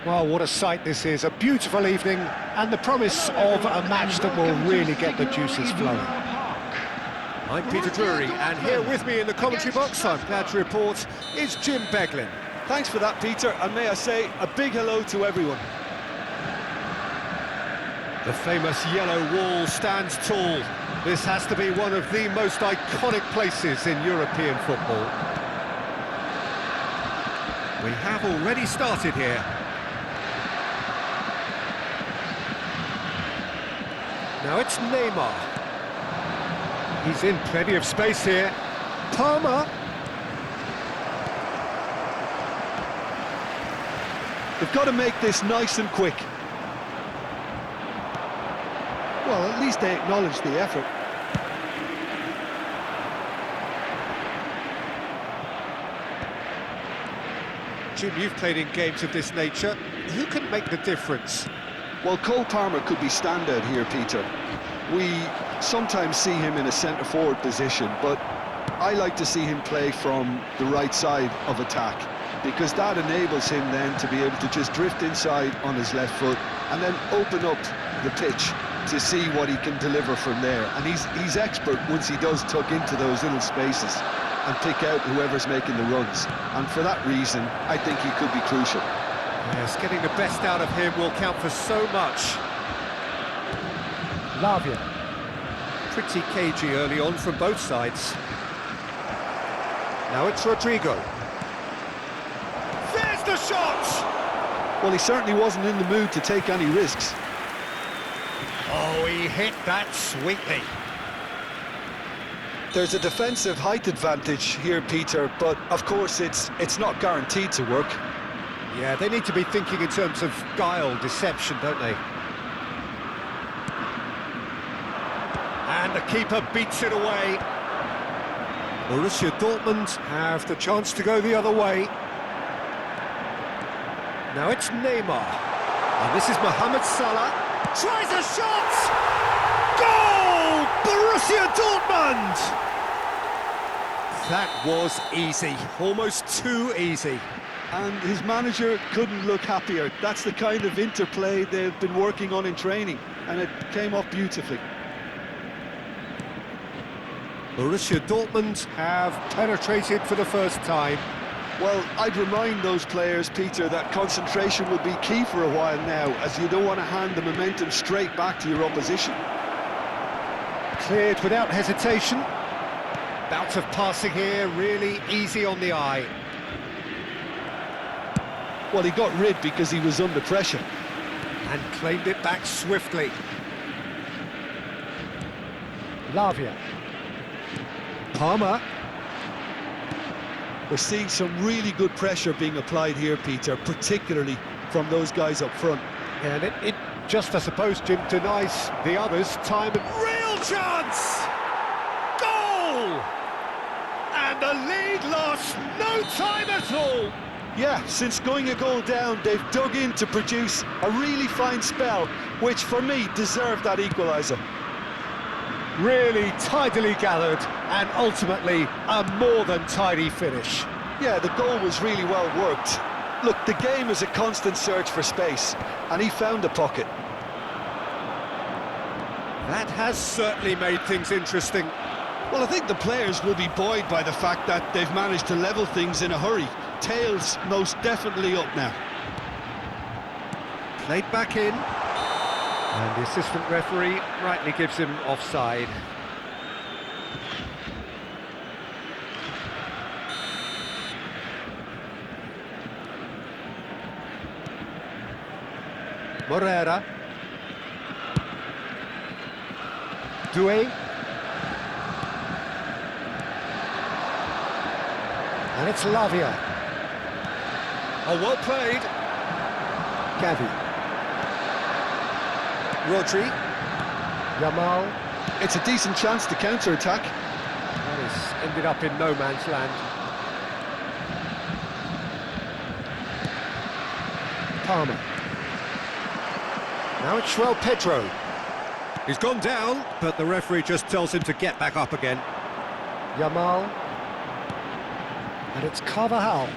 Well, what a sight this is. A beautiful evening and the promise of a match that will really get the juices flowing. I'm Peter Drury, and here with me in the commentary box, I'm glad to report, is Jim Beglin. Thanks for that, Peter, and may I say a big hello to everyone. The famous yellow wall stands tall. This has to be one of the most iconic places in European football. We have already started here. Now it's Neymar. He's in plenty of space here. Palmer. They've got to make this nice and quick. Well, at least they acknowledge the effort. Jim, you've played in games of this nature. Who can make the difference? Well, Cole Palmer could be standout here, Peter. We sometimes see him in a centre-forward position, but I like to see him play from the right side of attack, because that enables him then to be able to just drift inside on his left foot and then open up the pitch to see what he can deliver from there. And he's expert once he does tuck into those little spaces and pick out whoever's making the runs. And for that reason, I think he could be crucial. Yes, getting the best out of him will count for so much. Lavia. Pretty cagey early on from both sides. Now it's Rodrigo. There's the shot! Well, he certainly wasn't in the mood to take any risks. Oh, he hit that sweetly. There's a defensive height advantage here, Peter, but of course it's not guaranteed to work. Yeah, they need to be thinking in terms of guile, deception, don't they? And the keeper beats it away. Borussia Dortmund have the chance to go the other way. Now it's Neymar. And this is Mohamed Salah. Tries a shot! Goal! Borussia Dortmund! That was easy. Almost too easy. And his manager couldn't look happier. That's the kind of interplay they've been working on in training, and it came off beautifully. Borussia Dortmund have penetrated for the first time. Well, I'd remind those players, Peter, that concentration will be key for a while now, as you don't want to hand the momentum straight back to your opposition. Cleared without hesitation. Bout of passing here, really easy on the eye. Well, he got rid because he was under pressure. And claimed it back swiftly. Lavia. Palmer. We're seeing some really good pressure being applied here, Peter, particularly from those guys up front. And it just, I suppose, Jim, denies the others time. Real chance! Goal! And the lead lost no time at all! Yeah, since going a goal down, they've dug in to produce a really fine spell, which for me deserved that equaliser. Really tidily gathered, and ultimately a more than tidy finish. Yeah, the goal was really well worked. Look, the game is a constant search for space, and he found the pocket. That has certainly made things interesting. Well, I think the players will be buoyed by the fact that they've managed to level things in a hurry. Tails most definitely up now. Played back in. And the assistant referee rightly gives him offside. Morera. Doué. And it's Lavia. Oh, well played. Gavi. Rodri. Yamal. It's a decent chance to counter-attack. That has ended up in no man's land. Palmer. Now it's Pedro. He's gone down, but the referee just tells him to get back up again. Yamal. And it's Carvajal.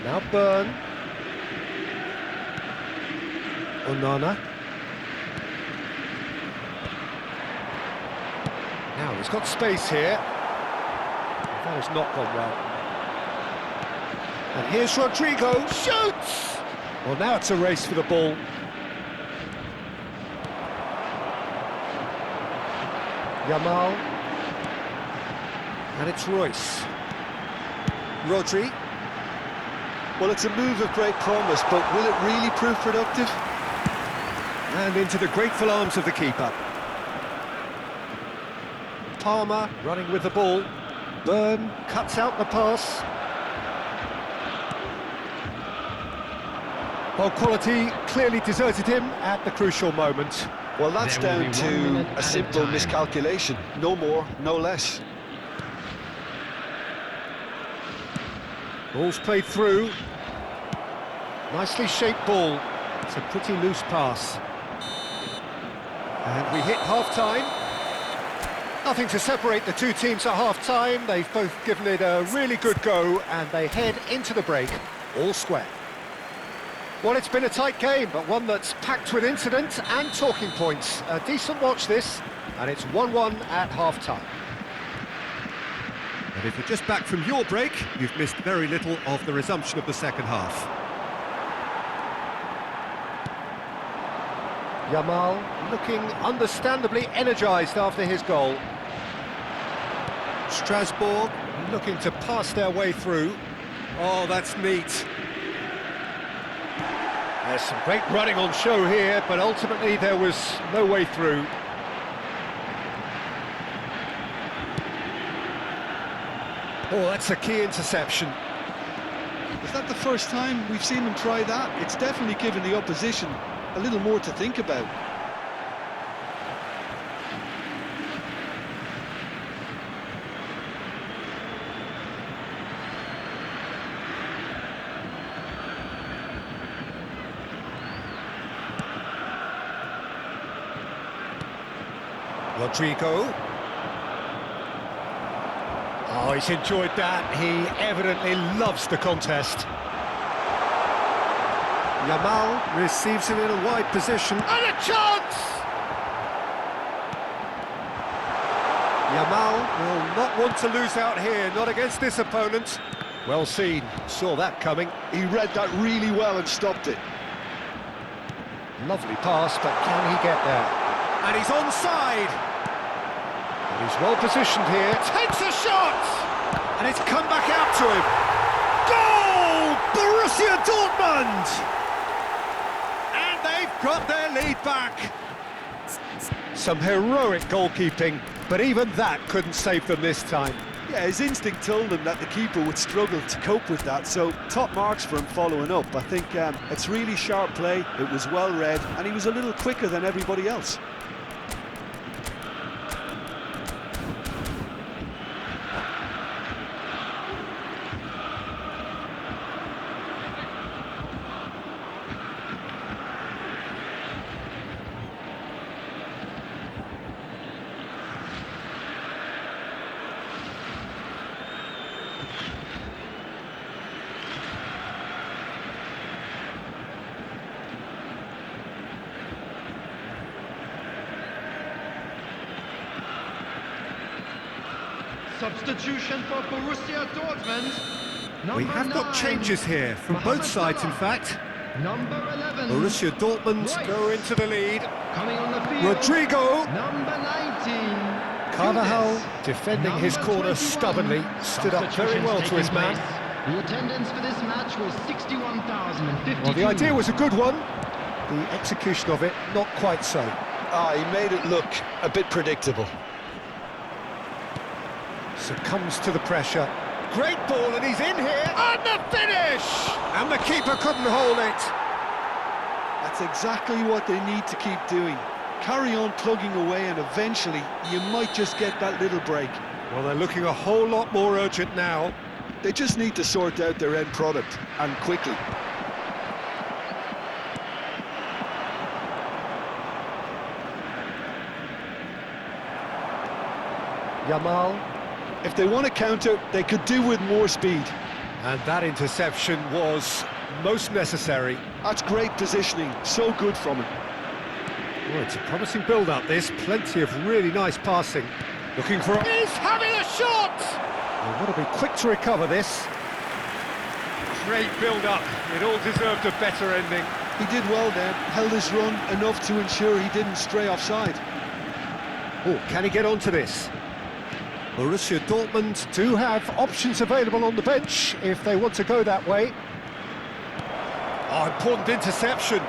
Now Byrne. Onana. Now he's got space here. That has not gone well. And here's Rodrigo, shoots! Well, now it's a race for the ball. Yamal. And it's Royce. Rodri. Well, it's a move of great promise, but will it really prove productive? And into the grateful arms of the keeper. Palmer running with the ball. Byrne cuts out the pass. Well, quality clearly deserted him at the crucial moment. Well, that's down to a simple miscalculation. No more, no less. Ball's played through. Nicely shaped ball. It's a pretty loose pass. And we hit half-time. Nothing to separate the two teams at half-time. They've both given it a really good go, and they head into the break all square. Well, it's been a tight game, but one that's packed with incident and talking points. A decent watch this, and it's 1-1 at half-time. And if you're just back from your break, you've missed very little of the resumption of the second half. Yamal looking understandably energised after his goal. Strasbourg looking to pass their way through. Oh, that's neat. There's some great running on show here, but ultimately there was no way through. Oh, that's a key interception. Is that the first time we've seen them try that? It's definitely given the opposition a little more to think about. Rodrigo. Oh, he's enjoyed that. He evidently loves the contest. Yamal receives him in a wide position. And a chance! Yamal will not want to lose out here, not against this opponent. Well seen, saw that coming. He read that really well and stopped it. Lovely pass, but can he get there? And he's onside! And he's well positioned here, takes a shot! And it's come back out to him. Goal! Borussia Dortmund! And they've got their lead back. Some heroic goalkeeping, but even that couldn't save them this time. Yeah, his instinct told him that the keeper would struggle to cope with that, so top marks for him following up. I think it's really sharp play, it was well read, and he was a little quicker than everybody else. Substitution for Borussia Dortmund. We have got changes here from both sides, in fact. Number 11. Borussia Dortmund go into the lead. Coming on the field. Rodrigo. Number 19. Carvajal defending his corner stubbornly, stood up very well to his man. The attendance for this match was 61,052. Well, the idea was a good one. The execution of it, not quite so. He made it look a bit predictable. Succumbs to the pressure. Great ball, and he's in here. And the finish! And the keeper couldn't hold it. That's exactly what they need to keep doing. Carry on plugging away, and eventually you might just get that little break. Well, they're looking a whole lot more urgent now. They just need to sort out their end product, and quickly. Yamal. If they want to counter, they could do with more speed. And that interception was most necessary. That's great positioning, so good from him. Well, it's a promising build-up, this. Plenty of really nice passing. Looking for... He's having a shot! Well, got to be quick to recover this. Great build-up. It all deserved a better ending. He did well there, held his run enough to ensure he didn't stray offside. Oh, can he get onto this? Borussia Dortmund do have options available on the bench if they want to go that way. Oh, important interception.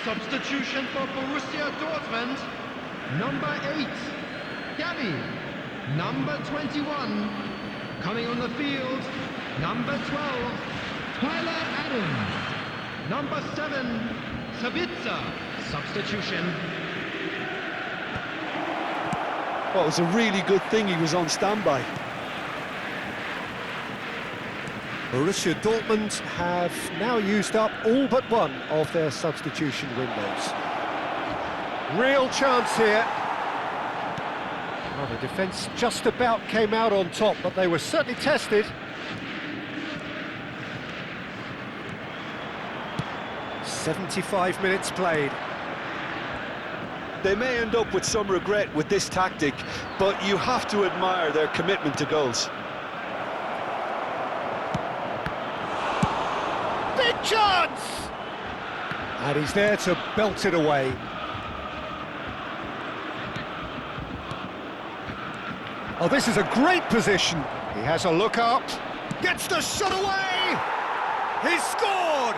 Substitution for Borussia Dortmund. Number 8, Gabi. Number 21, coming on the field. Number 12, Tyler Adams. Number 7, Sabitzer. Substitution. Well, it was a really good thing he was on standby. Borussia Dortmund have now used up all but one of their substitution windows. Real chance here. Well, the defence just about came out on top, but they were certainly tested. "75 minutes played. They may end up with some regret with this tactic, but you have to admire their commitment to goals. Big chance! And he's there to belt it away. Oh, this is a great position. He has a look up, gets the shot away! He's scored!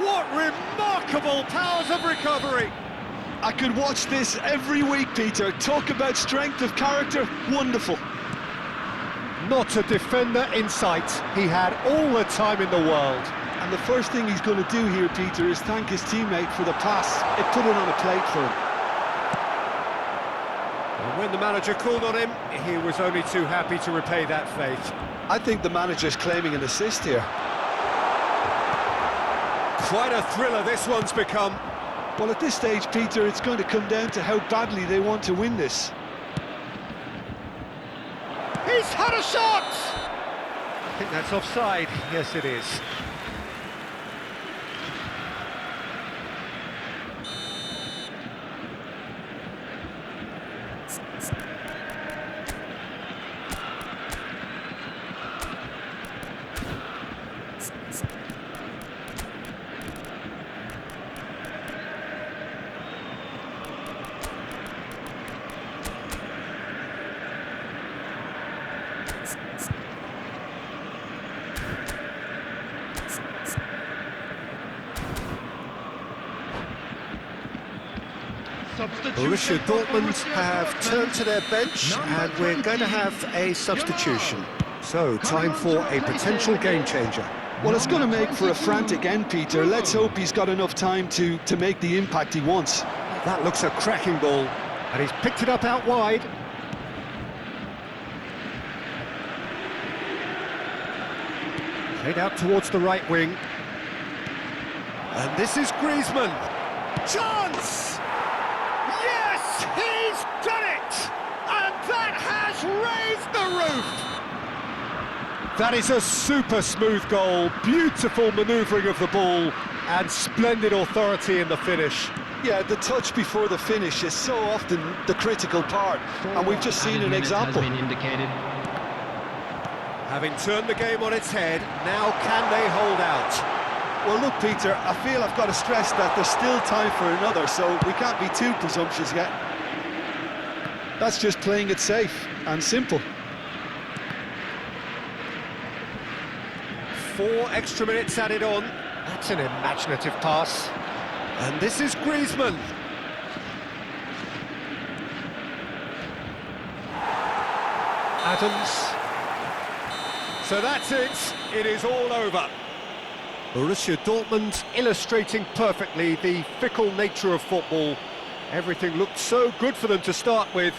What remarkable powers of recovery! I could watch this every week, Peter. Talk about strength of character, wonderful. Not a defender in sight. He had all the time in the world. And the first thing he's going to do here, Peter, is thank his teammate for the pass. It put it on a plate for him. And when the manager called on him, he was only too happy to repay that faith. I think the manager's claiming an assist here. Quite a thriller this one's become. Well, at this stage, Peter, it's going to come down to how badly they want to win this. He's had a shot! I think that's offside. Yes, it is. Borussia Dortmund have turned to their bench and we're going to have a substitution. So, time for a potential game changer. Well, it's going to make for a frantic end, Peter. Let's hope he's got enough time to make the impact he wants. That looks a cracking ball, and he's picked it up out wide. Played out towards the right wing. And this is Griezmann. Chance! Yes, he's done it! And that has raised the roof! That is a super smooth goal, beautiful manoeuvring of the ball, And splendid authority in the finish. Yeah, the touch before the finish is so often the critical part, and we've just seen an example. Has been indicated. Having turned the game on its head, now can they hold out? Well, look, Peter, I feel I've got to stress that there's still time for another, so we can't be too presumptuous yet. That's just playing it safe and simple. 4 extra minutes added on. That's an imaginative pass. And this is Griezmann. Adams. So that's it. It is all over. Borussia Dortmund illustrating perfectly the fickle nature of football. Everything looked so good for them to start with,